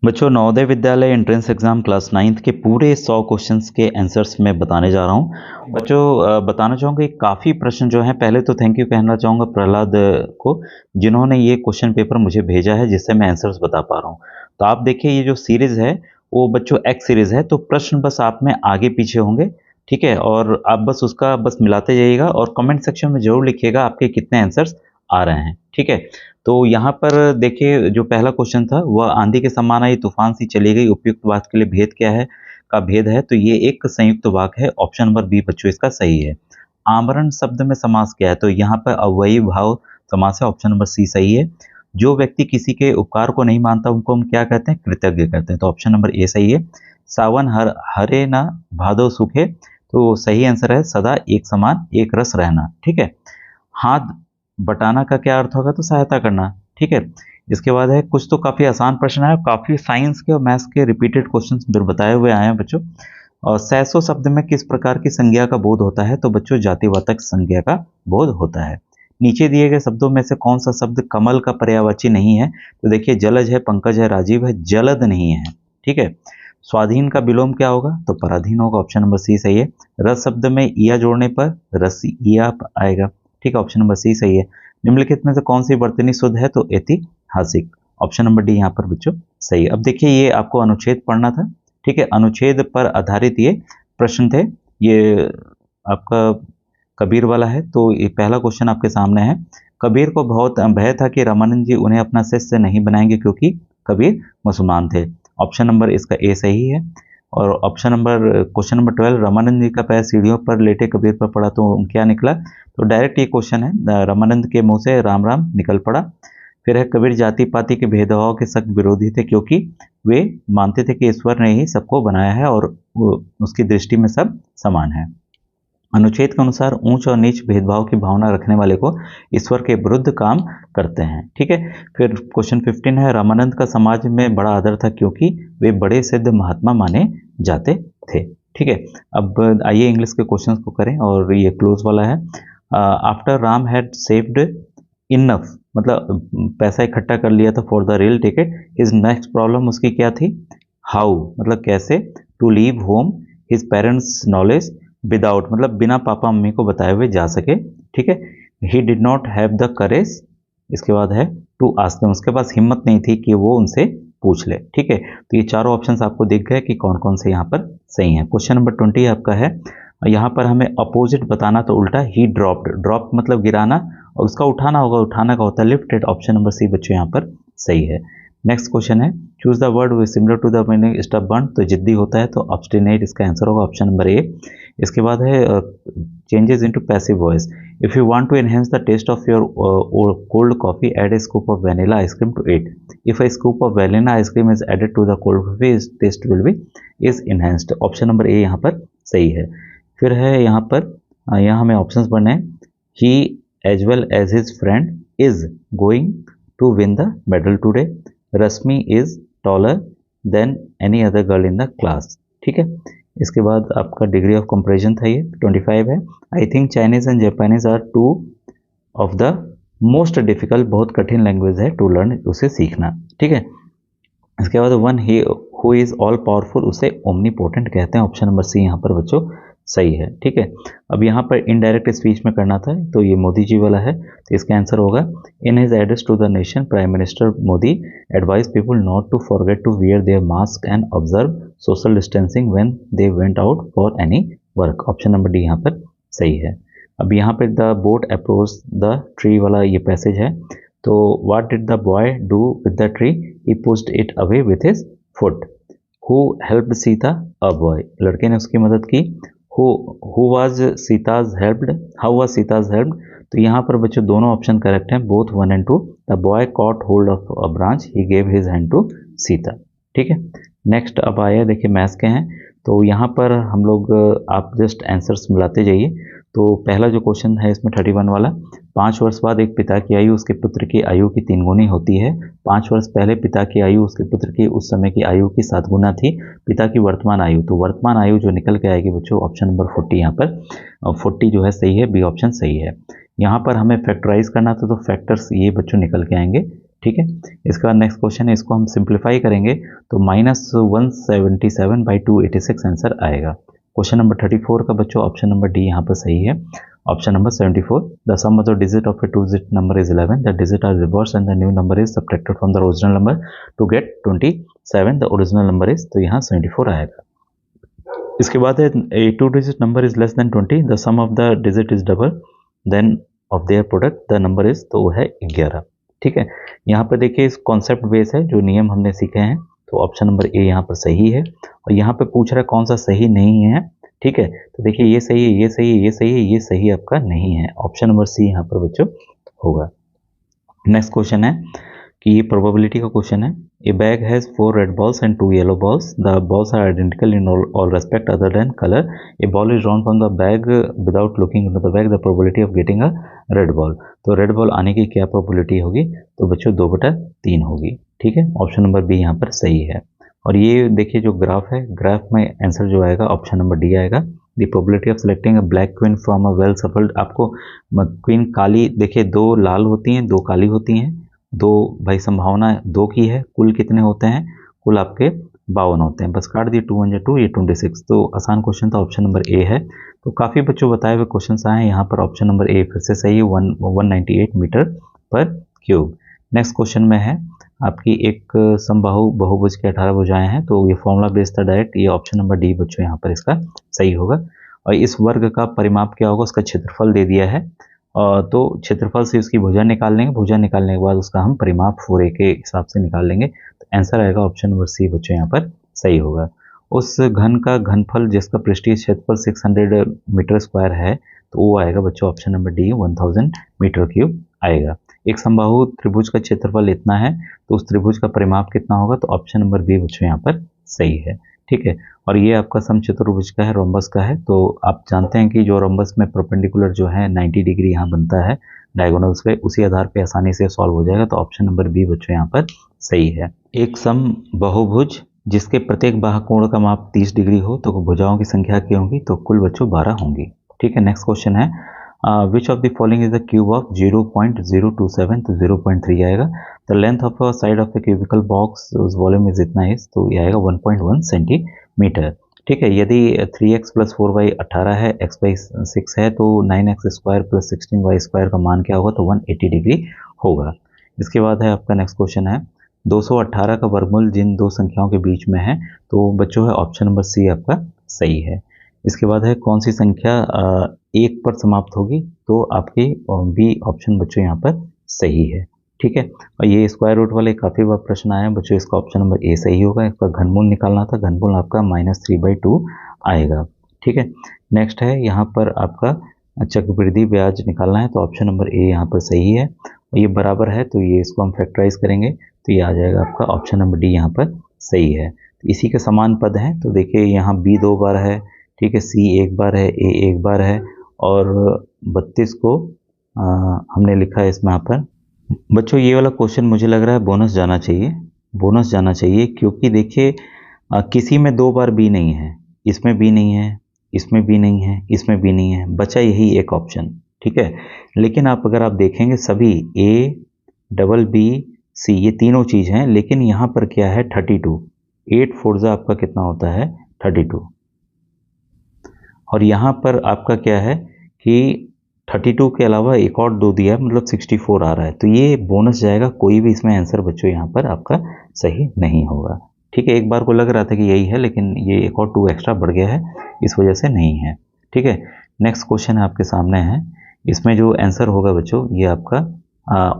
बच्चों, Navodaya Vidyalaya entrance exam class 9th के पूरे 100 क्वेश्चंस के आंसर्स मैं बताने जा रहा हूं। बच्चों, बताना चाहूँगा काफ़ी प्रश्न जो हैं, पहले तो थैंक यू कहना चाहूँगा प्रहलाद को, जिन्होंने ये क्वेश्चन पेपर मुझे भेजा है जिससे मैं आंसर्स बता पा रहा हूँ। तो आप देखिए, ये जो सीरीज़ है वो बच्चों एक्स सीरीज़ है, तो प्रश्न बस आप में आगे पीछे होंगे, ठीक है? और आप बस उसका बस मिलाते जाइएगा और कमेंट सेक्शन में ज़रूर लिखिएगा आपके कितने आंसर्स आ रहे हैं, ठीक है? तो यहाँ पर देखिए, जो पहला क्वेश्चन था वह आंधी के समान आई तूफान सी चली गई, उपयुक्त वाक्य के लिए भेद क्या है का भेद है, तो ये एक संयुक्त वाक्य है। ऑप्शन नंबर बी बच्चों इसका सही है। आमरण शब्द में समास क्या है, तो यहाँ पर अव्ययी भाव समास है। ऑप्शन नंबर सी सही है। जो व्यक्ति किसी के उपकार को नहीं मानता उनको हम क्या कहते हैं, कृतज्ञ कहते हैं, तो ऑप्शन नंबर ए सही है। सावन हरे ना भादो सूखे, तो सही आंसर है सदा एक समान एक रस रहना, ठीक है। हाथ बटाना का क्या अर्थ होगा, तो सहायता करना, ठीक है। इसके बाद है कुछ तो काफ़ी आसान प्रश्न है, काफ़ी साइंस के और मैथ्स के रिपीटेड क्वेश्चंस बताए हुए आए हैं बच्चों। और सैसो शब्द में किस प्रकार की संज्ञा का बोध होता है, तो बच्चों जातिवाचक संज्ञा का बोध होता है। नीचे दिए गए शब्दों में से कौन सा शब्द कमल का पर्यायवाची नहीं है, तो देखिए जलज है, पंकज है, राजीव है, जलद नहीं है, ठीक है। स्वाधीन का विलोम क्या होगा, तो पराधीन होगा। ऑप्शन नंबर सी सही है। रस शब्द में इया जोड़ने पर रसिया आएगा, ठीक है। ऑप्शन नंबर सी सही है। निम्नलिखित में से कौन सी वर्तनी शुद्ध है, तो ऐतिहासिक। ऑप्शन नंबर डी यहाँ पर बच्चों सही है। अब देखिए, ये आपको अनुच्छेद पढ़ना था, ठीक है। अनुच्छेद पर आधारित ये प्रश्न थे। ये आपका कबीर वाला है, तो ये पहला क्वेश्चन आपके सामने है। कबीर को बहुत भय था कि रामानंद जी उन्हें अपना शिष्य नहीं बनाएंगे क्योंकि कबीर मुसलमान थे। ऑप्शन नंबर इसका ए सही है। और option number question number 12, Ramanand ji का पैर सीढ़ियों पर लेटे कबीर पर पड़ा तो क्या निकला, तो डायरेक्ट ये क्वेश्चन है, रामानंद के मुंह से राम राम निकल पड़ा। फिर है कबीर जाति पाति के भेदभाव के सख्त विरोधी थे क्योंकि वे मानते थे कि ईश्वर ने ही सबको बनाया है और उसकी दृष्टि में सब समान है। अनुच्छेद के अनुसार ऊंच और नीच भेदभाव की भावना रखने वाले को ईश्वर के विरुद्ध काम करते हैं, ठीक है। फिर क्वेश्चन 15 है, रामानंद का समाज में बड़ा आदर था क्योंकि वे बड़े सिद्ध महात्मा माने जाते थे, ठीक है। अब आइए इंग्लिश के क्वेश्चंस को करें, और ये क्लोज वाला है। After Ram had saved enough, मतलब पैसा इकट्ठा कर लिया था for the rail ticket, his next problem उसकी क्या थी, हाउ मतलब कैसे, to leave home his parents knowledge without मतलब बिना पापा मम्मी को बताए हुए जा सके, ठीक है। He did not have the courage, इसके बाद है टू आस्क देम, उसके पास हिम्मत नहीं थी कि वो उनसे पूछ ले, ठीक है। तो ये चारों ऑप्शंस आपको दिख गए कि कौन कौन से यहाँ पर सही हैं। क्वेश्चन नंबर 20 आपका है, यहाँ पर हमें अपोजिट बताना, तो उल्टा ही ड्रॉप्ड, ड्रॉप मतलब गिराना, और उसका उठाना होगा, उठाना का होता है लिफ्टेड। ऑप्शन नंबर सी बच्चों यहाँ पर सही है। नेक्स्ट क्वेश्चन है, choose the word which similar to the meaning stubborn, तो जिद्दी होता है, तो ऑब्स्टिनेट इसका आंसर होगा। Option number A. इसके बाद है changes into passive voice, if you want to enhance the taste of your cold coffee add a scoop of vanilla ice cream to it, if a scoop of vanilla ice cream is added to the cold coffee, its taste will be is enhanced। Option number ए यहाँ पर सही है। फिर है यहाँ पर यहाँ हमें ऑप्शंस पढ़ने हैं। He as well as his friend is going to win the medal today, Rashmi is taller than any other girl in the class, ठीक है। इसके बाद आपका डिग्री ऑफ कंपेरिजन था, ये 25 है। I think Chinese and Japanese are two of the most difficult, बहुत कठिन लैंग्वेज है टू लर्न, उसे सीखना, ठीक है। इसके बाद one he who is all powerful, उसे ओमनीपोटेंट कहते हैं। ऑप्शन नंबर सी यहाँ पर बच्चों सही है, ठीक है। अब यहाँ पर इनडायरेक्ट स्पीच में करना था, तो ये मोदी जी वाला है, तो इसका आंसर होगा, in his address to the nation prime minister Modi advise people not to forget to wear their mask and observe social distancing when they went out for any work. Option number D यहाँ पर सही है। अब यहाँ पर the boat approach the tree वाला ये passage है, तो what did the boy do with the tree, he pushed it away with his foot. Who helped Sita, a boy, लड़के ने उसकी मदद की। Who was Sita's helped, how was Sita's helped, तो यहाँ पर बच्चों दोनों ऑप्शन करेक्ट हैं, both 1 and 2। The boy caught hold of a branch, he gave his hand to Sita, ठीक है। नेक्स्ट अब आया, देखिए मैथ्स के हैं, तो यहाँ पर हम लोग आप जस्ट आंसर्स मिलाते जाइए। तो पहला जो क्वेश्चन है इसमें 31 वाला, 5 वर्ष बाद एक पिता की आयु उसके पुत्र की आयु की 3 गुनी होती है। 5 वर्ष पहले पिता की आयु उसके पुत्र की उस समय की आयु की 7 गुना थी। पिता की वर्तमान आयु, तो वर्तमान आयु जो निकल के आएगी बच्चों, ऑप्शन नंबर 40 यहाँ पर 40 जो है सही है, बी ऑप्शन सही है। यहाँ पर हमें फैक्टराइज करना था, तो फैक्टर्स ये बच्चों निकल के आएंगे ठीक है। इसके बाद नेक्स्ट क्वेश्चन है, इसको हम सिंप्लीफाई करेंगे तो -177/286 आंसर आएगा। क्वेश्चन नंबर 34 का बच्चों ऑप्शन नंबर डी यहाँ पर सही है। Option number 74, the sum of the digit of a 2-digit number is 11, the digit are reverse and the new number is subtracted from the original number to get 27, the original number is, तो यहाँ 74 आएगा। इसके बाद है a 2-digit number is less than 20, the sum of the digit is double than of their product the number is, तो वो है 11। ठीक है, यहाँ पर देखिए इस कॉन्सेप्ट बेस है जो नियम हमने सीखे हैं, तो ऑप्शन नंबर ए यहाँ पर सही है। और यहाँ पे पूछ रहा है कौन सा सही नहीं है। ठीक है, तो देखिए ये सही है, ये सही है, ये सही है, ये सही आपका नहीं है। ऑप्शन नंबर सी यहाँ पर बच्चों होगा। नेक्स्ट क्वेश्चन है कि ये प्रोबेबिलिटी का क्वेश्चन है। ए bag has 4 red balls and 2 yellow balls. The balls are identical in all respect other than color. A ball is drawn from the bag without looking into the bag. The probability of getting a red ball. तो red ball आने की क्या probability होगी, तो बच्चों 2/3 होगी। ठीक है, ऑप्शन नंबर बी यहाँ पर सही है। और ये देखिए जो ग्राफ है, ग्राफ में आंसर जो आएगा ऑप्शन नंबर डी आएगा। The probability of selecting a black queen from a well shuffled, आपको क्वीन काली, देखिए 2 लाल होती हैं, 2 काली होती हैं, 2 भाई संभावना 2 की है, कुल कितने होते हैं, कुल आपके 52 होते हैं। बस काट दिए 2 1 2, ये 26। तो आसान क्वेश्चन था, ऑप्शन नंबर ए है। तो काफ़ी बच्चों बताए हुए क्वेश्चन आए हैं, यहाँ पर ऑप्शन नंबर ए फिर से सही है, 198 मीटर पर क्यूब। नेक्स्ट क्वेश्चन में है आपकी एक समबाहु बहुभुज के 18 भुजाएं हैं, तो ये फॉर्मूला बेस्ड था डायरेक्ट, ये ऑप्शन नंबर डी बच्चों यहाँ पर इसका सही होगा। और इस वर्ग का परिमाप क्या होगा, उसका क्षेत्रफल दे दिया है, तो क्षेत्रफल से उसकी भुजा निकाल लेंगे, भुजा निकालने के बाद उसका हम परिमाप 4a के हिसाब से निकाल लेंगे, तो आंसर आएगा ऑप्शन नंबर सी बच्चों यहाँ पर सही होगा। उस घन का घनफल जिसका पृष्ठीय क्षेत्रफल 600 मीटर स्क्वायर है, तो वो आएगा बच्चों option number D 1000 metre cube आएगा। एक समबाहु त्रिभुज का क्षेत्रफल इतना है, तो उस त्रिभुज का परिमाप कितना होगा, तो ऑप्शन नंबर बी बच्चों यहाँ पर सही है। ठीक है, और ये आपका समचतुर्भुज का है, रोम्बस का है, तो आप जानते हैं कि जो रोम्बस में परपेंडिकुलर जो है 90 डिग्री यहाँ बनता है डायगोनल्स पे, उसी आधार पे आसानी से सॉल्व हो जाएगा, तो ऑप्शन नंबर बी बच्चों यहाँ पर सही है। एक सम बहुभुज जिसके प्रत्येक बाहु कोण का माप 30 डिग्री हो, तो भुजाओं की संख्या क्या होगी, तो कुल बच्चों 12 होंगी। ठीक है, नेक्स्ट क्वेश्चन है which of the following is the cube of 0.027, तो 0.3 आएगा। The length of a side of the cubical box उस वॉल्यूम इज इतना इज, तो ये आएगा 1.1 सेंटीमीटर। ठीक है, यदि 3x + 4y 18 है, x/6 है, तो 9x² + 16y² का मान क्या होगा, तो 180 डिग्री होगा। इसके बाद है आपका नेक्स्ट क्वेश्चन है 218 का वर्गमूल जिन दो संख्याओं के बीच में है, तो बच्चों है ऑप्शन नंबर सी आपका सही है। इसके बाद है कौन सी संख्या 1 पर समाप्त होगी, तो आपकी बी ऑप्शन बच्चों यहाँ पर सही है। ठीक है, और ये स्क्वायर रूट वाले काफ़ी बार प्रश्न आए हैं बच्चों, इसका ऑप्शन नंबर ए सही होगा। इसका घनमूल निकालना था, घनमूल आपका -3/2 आएगा। ठीक है, नेक्स्ट है यहाँ पर आपका चक्रवृद्धि ब्याज निकालना है, तो ऑप्शन नंबर ए यहाँ पर सही है। और ये बराबर है, तो ये इसको हम फैक्टराइज करेंगे, तो ये आ जाएगा आपका ऑप्शन नंबर डी यहाँ पर सही है। तो इसी के समान पद हैं, तो देखिए यहाँ बी 2 बार है, ठीक है, सी 1 बार है, ए 1 बार है, और 32 को हमने लिखा है इसमें यहाँ पर। बच्चों ये वाला क्वेश्चन मुझे लग रहा है बोनस जाना चाहिए, बोनस जाना चाहिए, क्योंकि देखिए किसी में 2 बार बी नहीं है, इसमें बी नहीं है, इसमें बी नहीं है, इसमें बी नहीं है, बचा यही एक ऑप्शन। ठीक है, लेकिन अगर आप देखेंगे सभी ए, डबल बी, सी, ये तीनों चीज़ हैं, लेकिन यहाँ पर क्या है 32, 8 4 आपका कितना होता है 32, और यहाँ पर आपका क्या है कि 32 के अलावा एक और 2 दिया है, मतलब 64 आ रहा है, तो ये बोनस जाएगा, कोई भी इसमें आंसर बच्चों यहाँ पर आपका सही नहीं होगा। ठीक है, एक बार को लग रहा था कि यही है, लेकिन ये एक और 2 एक्स्ट्रा बढ़ गया है, इस वजह से नहीं है। ठीक है, नेक्स्ट क्वेश्चन आपके सामने है, इसमें जो आंसर होगा बच्चों ये आपका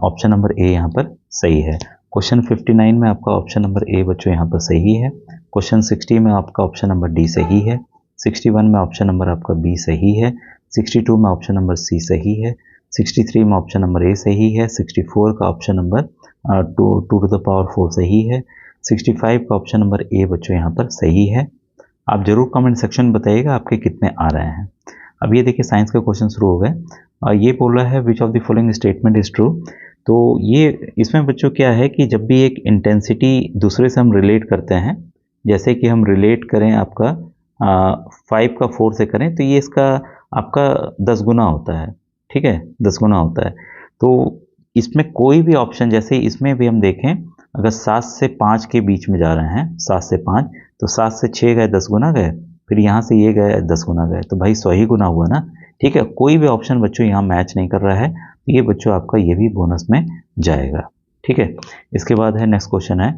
ऑप्शन नंबर ए यहाँ पर सही है। क्वेश्चन 59 में आपका ऑप्शन नंबर ए बच्चों यहाँ पर सही है। क्वेश्चन 60 में आपका ऑप्शन नंबर डी सही है। 61 में ऑप्शन नंबर आपका बी सही है। 62 में ऑप्शन नंबर सी सही है। 63 में ऑप्शन नंबर ए सही है। 64 का ऑप्शन नंबर 2⁴ सही है। 65 का ऑप्शन नंबर ए बच्चों यहाँ पर सही है। आप जरूर कमेंट सेक्शन बताइएगा आपके कितने आ रहे हैं। अब ये देखिए साइंस का क्वेश्चन शुरू हो गए, और ये बोल रहा है which of the following statement is true. तो ये इसमें बच्चों क्या है कि जब भी एक इंटेंसिटी दूसरे से हम रिलेट करते हैं, जैसे कि हम रिलेट करें आपका 5 का 4 से करें, तो ये इसका आपका 10 गुना होता है। ठीक है, 10 गुना होता है। तो इसमें कोई भी ऑप्शन, जैसे इसमें भी हम देखें, अगर 7 से 5 के बीच में जा रहे हैं, 7 से 5, तो 7 से 6 गए 10 गुना गए, फिर यहाँ से ये गए 10 गुना गए, तो भाई 100 ही गुना हुआ ना। ठीक है, कोई भी ऑप्शन बच्चों यहाँ मैच नहीं कर रहा है, तो ये बच्चों आपका ये भी बोनस में जाएगा। ठीक है, इसके बाद है नेक्स्ट क्वेश्चन है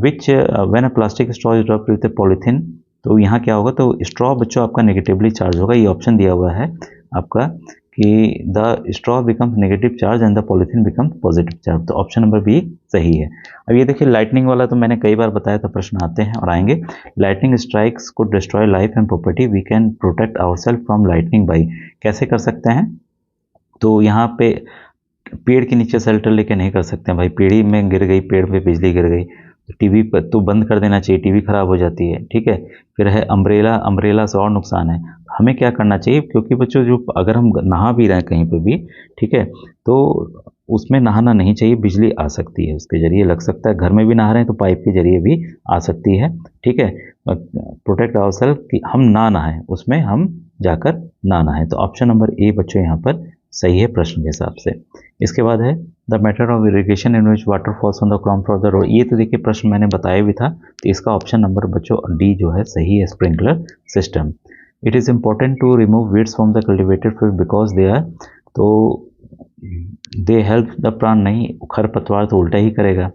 विच when a plastic straw is rubbed with polythene, तो यहाँ क्या होगा, तो स्ट्रॉ बच्चों आपका नेगेटिवली चार्ज होगा। ये ऑप्शन दिया हुआ है आपका कि the straw becomes negative charge and the polythene becomes positive charge, तो ऑप्शन नंबर बी सही है। अब ये देखिए लाइटनिंग वाला तो मैंने कई बार बताया था, प्रश्न आते हैं और आएंगे। Lightning strikes could destroy life and property, we can protect ourselves from lightning by, कैसे कर सकते हैं, तो यहाँ पे पेड़ के नीचे शेल्टर लेके नहीं कर सकते हैं भाई, पेड़ी में गिर गई, पेड़ पे बिजली गिर गई, तो टीवी पर तो बंद कर देना चाहिए, टीवी खराब हो जाती है। ठीक है, फिर है अम्ब्रेला, अम्ब्रेला से और नुकसान है, हमें क्या करना चाहिए, क्योंकि बच्चों जो अगर हम नहा भी रहे हैं कहीं पे भी, ठीक है, तो उसमें नहाना नहीं चाहिए, बिजली आ सकती है उसके जरिए, लग सकता है, घर में भी नहा रहे हैं तो पाइप के जरिए भी आ सकती है। ठीक है, प्रोटेक्ट आवरसेल्फ कि हम ना नहाएं, उसमें हम जाकर ना नहाएं, तो ऑप्शन नंबर ए बच्चों यहाँ पर सही है प्रश्न के हिसाब से। इसके बाद है the method of irrigation in which water falls on the ground floor of the road, ये तो देखिए प्रश्न मैंने बताया भी था, तो इसका ऑप्शन नंबर बच्चों डी जो है सही है, sprinkler system. It is important to remove weeds from the cultivated field because they are, तो दे हेल्प द प्लांट, नहीं, खरपतवार तो उल्टा ही करेगा।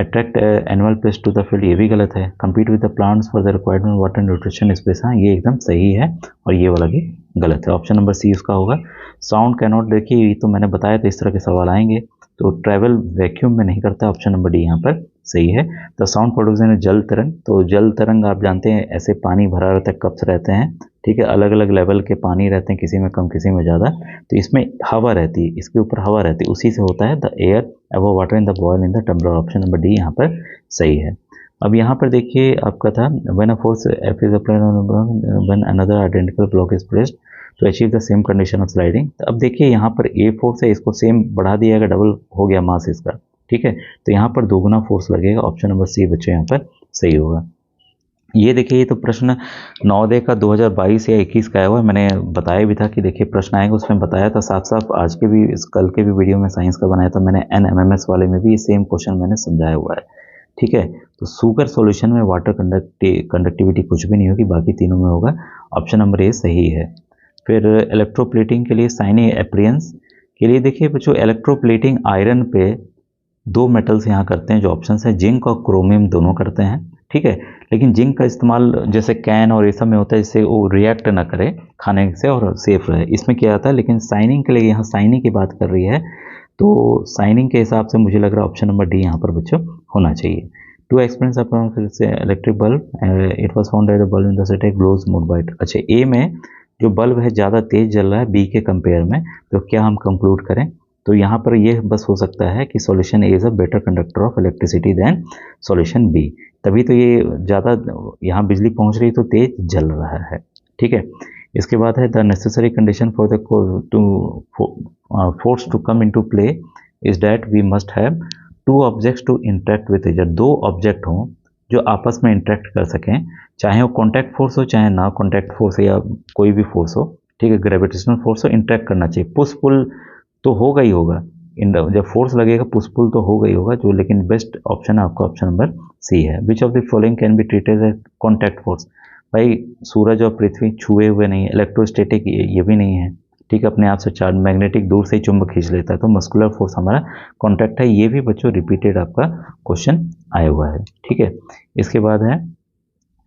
Attract annual pest to the field, ये भी गलत है। Compete with the plants for the requirement water nutrition space, हाँ ये एकदम सही है, और ये वाला भी गलत है, ऑप्शन नंबर सी उसका होगा। साउंड कैनॉट, देखिए ये तो मैंने बताया था, इस तरह के सवाल आएंगे, तो ट्रैवल वैक्यूम में नहीं करता, ऑप्शन नंबर डी यहाँ पर सही है। द साउंड प्रोड्यूसन जल तरंग, तो जल तरंग आप जानते हैं ऐसे पानी भरा रहता है, कप्स रहते हैं, ठीक है, अलग अलग लेवल के पानी रहते हैं, किसी में कम किसी में ज़्यादा, तो इसमें हवा रहती है, इसके ऊपर हवा रहती है, उसी से होता है the air above water in the boil in the tumbler, option number D यहाँ पर सही है। अब यहाँ पर देखिए आपका था when a force F is applied on when another identical block is placed to achieve the same condition of sliding, तो अब देखिए यहाँ पर ए फोर्स है, इसको सेम बढ़ा दिया गया, डबल हो गया मास इसका, ठीक है, तो यहाँ पर दोगुना फोर्स लगेगा, ऑप्शन नंबर सी बच्चों यहाँ पर सही होगा। ये देखिए, ये तो प्रश्न नवोदय का 2022 या 21 का आया हुआ है, मैंने बताया भी था कि देखिए प्रश्न आएगा, उसमें बताया था साफ साफ, आज के भी कल के भी वीडियो में साइंस का बनाया था मैंने, NMMS वाले में भी सेम क्वेश्चन मैंने समझाया हुआ है। ठीक है, तो सुगर सॉल्यूशन में वाटर कंडक्टिविटी कुछ भी नहीं होगी, बाकी तीनों में होगा, ऑप्शन नंबर ए सही है। फिर इलेक्ट्रोप्लेटिंग के लिए साइनी अपीयरेंस के लिए देखिए बच्चों, इलेक्ट्रोप्लेटिंग आयरन पे दो मेटल्स यहाँ करते हैं, जो ऑप्शन है जिंक और क्रोमियम दोनों करते हैं, ठीक है, लेकिन जिंक का इस्तेमाल जैसे कैन और ये सब में होता है, जिससे वो रिएक्ट ना करे खाने से और सेफ रहे, इसमें किया जाता है। लेकिन साइनिंग के लिए यहाँ साइनिंग की बात कर रही है, तो साइनिंग के हिसाब से मुझे लग रहा है ऑप्शन नंबर डी यहाँ पर बच्चों होना चाहिए। To experience upon electric bulb, it was found that the bulb in the city glows more bright, अच्छा ए में जो बल्ब है ज़्यादा तेज जल रहा है बी के कंपेयर में, तो क्या हम कंक्लूड करें, तो यहाँ पर ये बस हो सकता है कि solution A is a better conductor of electricity than solution B, तभी तो ये ज़्यादा यहाँ बिजली पहुँच रही तो तेज जल रहा है, ठीक है। इसके बाद है the necessary condition for the force to come into play is that we must have two objects to interact with each other, दो ऑब्जेक्ट हों जो आपस में इंटरेक्ट कर सकें, चाहे वो कॉन्टैक्ट फोर्स हो चाहे ना कॉन्टैक्ट फोर्स या कोई भी फोर्स हो, ठीक है, ग्रेविटेशनल फोर्स हो, इंटरेक्ट करना चाहिए, पुश पुल तो होगा ही होगा, जब फोर्स लगेगा पुश पुल तो होगा ही होगा, जो लेकिन बेस्ट ऑप्शन है आपका ऑप्शन नंबर सी है। Which of the following can be treated as contact force, भाई सूरज और पृथ्वी छुए हुए नहीं है, इलेक्ट्रोस्टैटिक ये भी नहीं है, ठीक है, अपने आप से चार्ज, मैग्नेटिक दूर से ही चुंबक खींच लेता है, तो मस्कुलर फोर्स हमारा कॉन्टैक्ट है, ये भी बच्चों रिपीटेड आपका क्वेश्चन आया हुआ है, ठीक है। इसके बाद है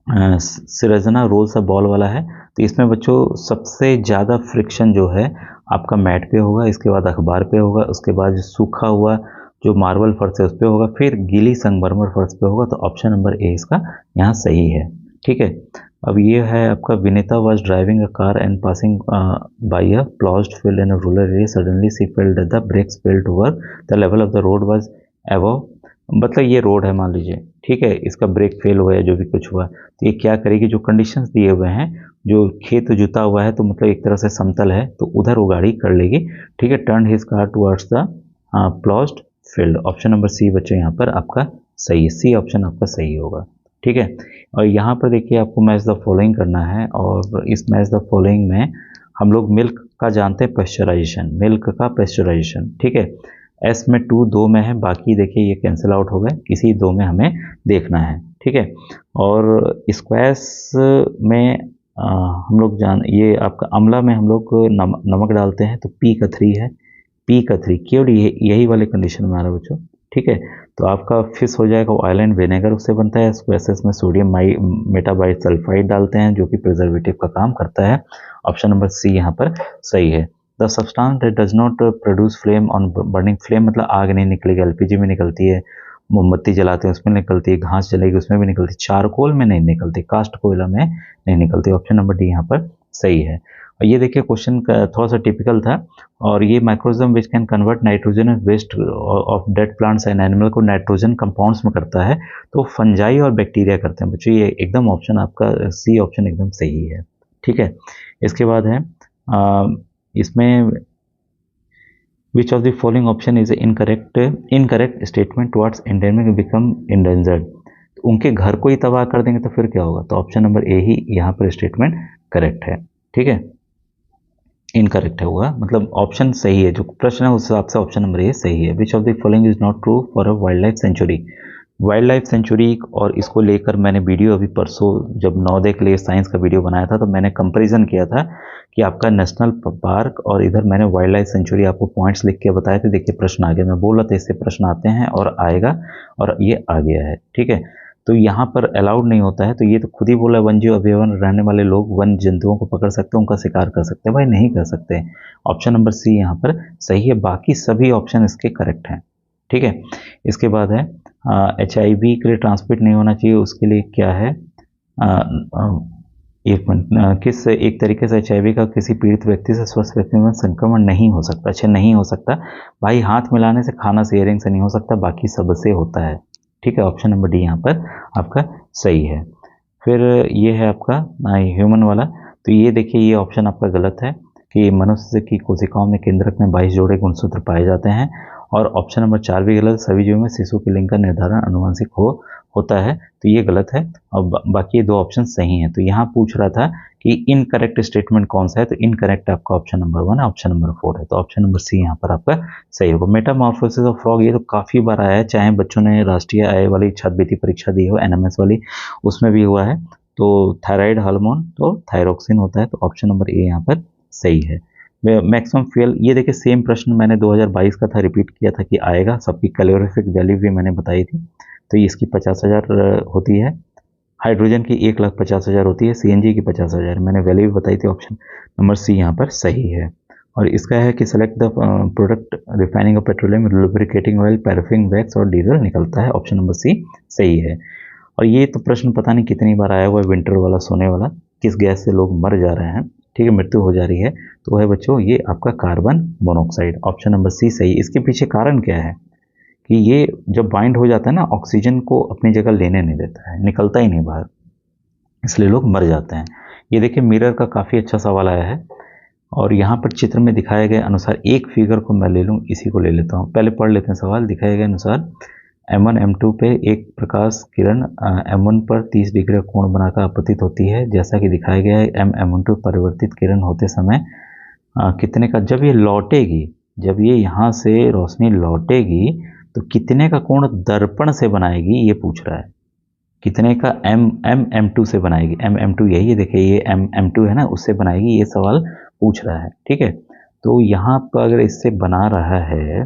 सिरजना रोल सा बॉल वाला है, तो इसमें बच्चों सबसे ज़्यादा फ्रिक्शन जो है आपका मैट पे होगा, इसके बाद अखबार पे होगा, उसके बाद सूखा हुआ जो मार्बल फर्श है उस पर होगा, फिर गीली संगमरमर फर्श पे होगा, तो ऑप्शन नंबर ए इसका यहाँ सही है, ठीक है। अब ये है आपका Vinita was driving a car and passing by a ploughed field in a rural area, suddenly she felt that the brakes failed to work, the level of the road was above, मतलब ये रोड है मान लीजिए, ठीक है, इसका brake fail हुआ है जो भी कुछ हुआ, तो ये क्या करेगी, जो कंडीशंस दिए हुए हैं, जो खेत जुता हुआ है तो मतलब एक तरह से समतल है, तो उधर वो गाड़ी कर लेगी, ठीक है, turn his car towards the ploughed field, option number C बच्चों यहाँ पर आपका सही है, सी ऑप्शन आपका सही होगा, ठीक है। और यहाँ पर देखिए आपको मैच द फॉलोइंग करना है, और इस मैच द फॉलोइंग में हम लोग मिल्क का जानते हैं, पेस्चराइजेशन, मिल्क का पेस्चराइजेशन, ठीक है, एस में 2 2 में है, बाकी देखिए ये कैंसिल आउट हो गए, इसी 2 में हमें देखना है, ठीक है। और स्क्वायर्स में हम लोग ये आपका अम्ला में हम लोग नमक डालते हैं, तो पी का 3 है, पी का 3 केवल यही वाले कंडीशन में आ रहा है बच्चों, ठीक है। तो आपका फिश हो जाएगा ऑयल एंड विनेगर, उससे बनता है। स्क्वैशेस में सोडियम मेटाबाइट सल्फाइड डालते हैं जो कि प्रिजर्वेटिव का काम करता है। ऑप्शन नंबर सी यहाँ पर सही है। The substance that does not produce flame on burning, flame मतलब आग नहीं निकलेगी, एलपीजी में निकलती है, मोमबत्ती जलाते हैं उसमें निकलती है, घास जलेगी उसमें भी निकलती है, चारकोल में नहीं निकलती, कास्ट कोयला में नहीं निकलती। ऑप्शन नंबर डी यहाँ पर सही है। और ये देखिए क्वेश्चन थोड़ा सा टिपिकल था, और ये microorganism which can convert nitrogen waste of dead plants and animal को नाइट्रोजन कंपाउंड्स में करता है, तो फंजाई और बैक्टीरिया करते हैं बच्चों। ये एकदम ऑप्शन आपका सी ऑप्शन एकदम सही है, ठीक है। इसके बाद है इसमें विच of the following option is incorrect statement towards endemic become endangered. उनके घर को ही तबाह कर देंगे तो फिर क्या होगा, तो ऑप्शन नंबर ए ही यहाँ पर स्टेटमेंट करेक्ट है, ठीक है। इनकरेक्ट है होगा, मतलब ऑप्शन सही है, जो प्रश्न है उस हिसाब से ऑप्शन नंबर ए सही है। Which of the following is not true for a wild life sanctuary. Wild life sanctuary और इसको लेकर मैंने वीडियो अभी परसों जब नवोदय के लिए साइंस का वीडियो बनाया था, तो मैंने कंपैरिजन किया था कि आपका नेशनल पार्क और इधर मैंने वाइल्ड लाइफ सेंचुरी आपको पॉइंट्स लिख के बताए थे। देखिए प्रश्न आ गया, मैं बोल रहा था इससे प्रश्न आते हैं और आएगा, और ये आ गया है, ठीक है। तो यहाँ पर अलाउड नहीं होता है, तो ये तो खुद ही बोला वन्यजीव अभयारण्य रहने वाले लोग वन जंतुओं को पकड़ सकते हैं, उनका शिकार कर सकते हैं, भाई नहीं कर सकते। ऑप्शन नंबर सी यहाँ पर सही है, बाकी सभी ऑप्शन इसके करेक्ट हैं, ठीक है। इसके बाद है HIV के लिए ट्रांसमिट नहीं होना चाहिए, उसके लिए क्या है, एक मिनट, किस एक तरीके से HIV का किसी पीड़ित व्यक्ति से स्वस्थ व्यक्ति में संक्रमण नहीं हो सकता। अच्छा नहीं हो सकता भाई, हाथ मिलाने से, खाना शेयरिंग से नहीं हो सकता, बाकी सबसे होता है, ठीक है। ऑप्शन नंबर डी यहाँ पर आपका सही है। फिर ये है आपका ह्यूमन वाला, तो ये देखिए ये ऑप्शन आपका गलत है कि मनुष्य की कोशिकाओं में केंद्रक में 22 जोड़े गुणसूत्र पाए जाते हैं, और ऑप्शन नंबर 4 भी गलत, सभी जीवों में शिशु के लिंग का निर्धारण अनुवांशिक होता है, तो ये गलत है, और बाकी ये 2 ऑप्शन सही हैं। तो यहाँ पूछ रहा था कि इनकरेक्ट स्टेटमेंट कौन सा है, तो इनकरेक्ट आपका ऑप्शन नंबर 1 है, ऑप्शन नंबर 4 है, तो ऑप्शन नंबर सी यहाँ पर आपका सही होगा। मेटामॉर्फोसिस ऑफ फ्रॉग, ये तो काफ़ी बार आया है, चाहे बच्चों ने राष्ट्रीय आय वाली छात्रवृत्ति परीक्षा दी हो, NMS वाली, उसमें भी हुआ है। तो थायराइड हार्मोन तो थायरोक्सिन होता है, तो ऑप्शन नंबर ए यहाँ पर सही है। मैक्सिमम फ्यूल, ये देखिए सेम प्रश्न मैंने 2022 का था, रिपीट किया था कि आएगा, सबकी कैलोरीफिक वैल्यू भी मैंने बताई थी। तो इसकी 50,000 होती है, हाइड्रोजन की 1,50,000 होती है, CNG की 50,000, मैंने वैल्यू भी बताई थी। ऑप्शन नंबर सी यहाँ पर सही है। और इसका है कि select the product refining of petroleum, lubricating oil, paraffin wax और डीजल निकलता है, ऑप्शन नंबर सी सही है। और ये तो प्रश्न पता नहीं कितनी बार आया हुआ है, विंटर वाला, सोने वाला, किस गैस से लोग मर जा रहे हैं, ठीक है, मृत्यु हो जा रही है, तो वह बच्चों ये आपका carbon monoxide, option number C सही। इसके पीछे कारण क्या है कि ये जब बाइंड हो जाता है ना, ऑक्सीजन को अपनी जगह लेने नहीं देता है, निकलता ही नहीं बाहर, इसलिए लोग मर जाते हैं। ये देखिए मिरर का काफ़ी अच्छा सवाल आया है, और यहाँ पर चित्र में दिखाए गए अनुसार एक फिगर को मैं ले लूँ, इसी को ले लेता हूँ, पहले पढ़ लेते हैं सवाल। दिखाए गए अनुसार M1 M2 पे एक प्रकाश किरण M1 पर 30 डिग्री कोण बनाकर आपतित होती है, जैसा कि दिखाया गया है। M1 परिवर्तित किरण होते समय कितने का, जब ये लौटेगी, जब ये यहाँ से रोशनी लौटेगी तो कितने का कोण दर्पण से बनाएगी, ये पूछ रहा है। कितने का M2 से बनाएगी, M2 यही है, देखिए ये M2 है ना, उससे बनाएगी, ये सवाल पूछ रहा है, ठीक है। तो यहाँ पर अगर इससे बना रहा है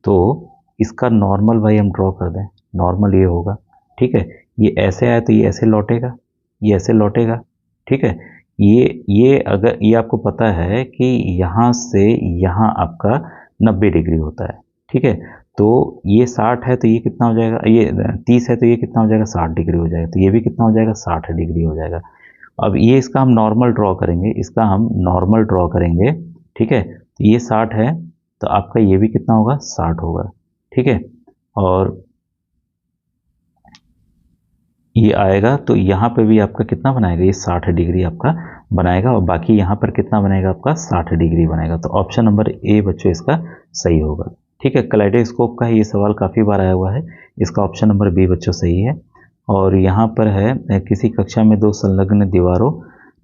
तो इसका नॉर्मल भाई हम ड्रॉ कर दें, नॉर्मल ये होगा, ठीक है। ये ऐसे आया तो ये ऐसे लौटेगा, ये ऐसे लौटेगा, ठीक है। ये अगर ये आपको पता है कि यहाँ से यहाँ आपका 90 डिग्री होता है, ठीक है। तो ये 60 है तो ये कितना हो जाएगा, ये 30 है तो ये कितना हो जाएगा, 60 डिग्री हो जाएगा, तो ये भी कितना हो जाएगा, 60 डिग्री हो जाएगा। अब ये इसका हम नॉर्मल ड्रॉ करेंगे, इसका हम नॉर्मल ड्रॉ करेंगे, ठीक है। तो ये 60 है तो आपका ये भी कितना होगा, 60 होगा, ठीक है। और ये आएगा तो यहाँ पे भी आपका कितना बनाएगा, ये 60 डिग्री आपका बनाएगा, और बाकी यहाँ पर कितना बनेगा आपका, 60 डिग्री बनेगा। तो ऑप्शन नंबर ए बच्चों इसका सही होगा, ठीक है। कलाइडोस्कोप का ये सवाल काफ़ी बार आया हुआ है, इसका ऑप्शन नंबर बी बच्चों सही है। और यहाँ पर है किसी कक्षा में 2 संलग्न दीवारों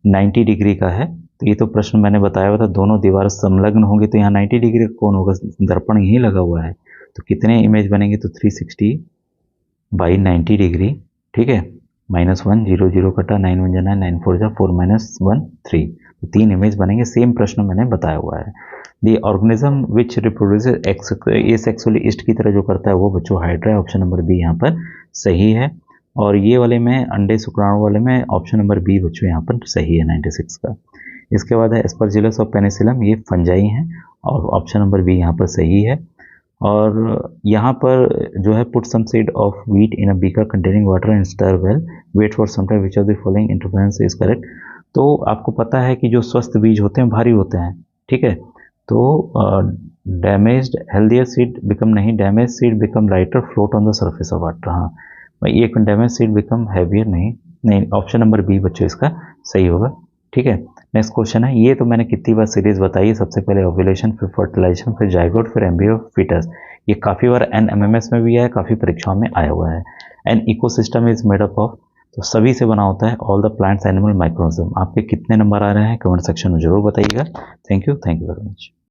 90 डिग्री का है, तो ये तो प्रश्न मैंने बताया हुआ था, दोनों दीवार संलग्न होंगी तो यहाँ 90 डिग्री का कौन होगा, दर्पण यहीं लगा हुआ है, तो कितने इमेज बनेंगे, तो 360 बाई 90 डिग्री, ठीक है, -1 0 0 कटा 9 1 जा 9 9 4 जा 4 -1 3, तो 3 इमेज बनेंगे। सेम प्रश्न मैंने बताया हुआ है। दी organism which reproduces asexually east की तरह जो करता है वो बच्चों हाइड्रा है, ऑप्शन नंबर बी यहाँ पर सही है। और ये वाले में अंडे शुक्राणु वाले में ऑप्शन नंबर बी बच्चों यहाँ पर सही है 96 का। इसके बाद है एस्परजिलस और पेनिसिलम, ये फंजाई हैं और ऑप्शन नंबर बी यहाँ पर सही है। और यहाँ पर जो है put some seed of wheat in a beaker containing water and stir well, wait for some time, which of the following interference is correct. तो आपको पता है कि जो स्वस्थ बीज होते हैं भारी होते हैं, ठीक है, तो डैमेज्ड हेल्दियर सीड बिकम नहीं, damage seed become lighter float on the surface of water. हाँ भाई, एक डैमेज सीड बिकम हैवियर नहीं, नहीं, ऑप्शन नंबर बी बच्चों इसका सही होगा, ठीक है। नेक्स्ट क्वेश्चन है, ये तो मैंने कितनी बार सीरीज बताई है, सबसे पहले ओव्यूलेशन, फिर फर्टिलाइजेशन, फिर जाइगोट, फिर एम्ब्रियो, फीटस। ये काफ़ी बार एनएमएमएस में भी आया, काफ़ी परीक्षाओं में आया हुआ है। An ecosystem is made up of, तो सभी से बना होता है ऑल द प्लांट्स एनिमल माइक्रोनिज्म। आपके कितने नंबर आ रहे हैं कमेंट सेक्शन में जरूर बताइएगा। Thank you very much.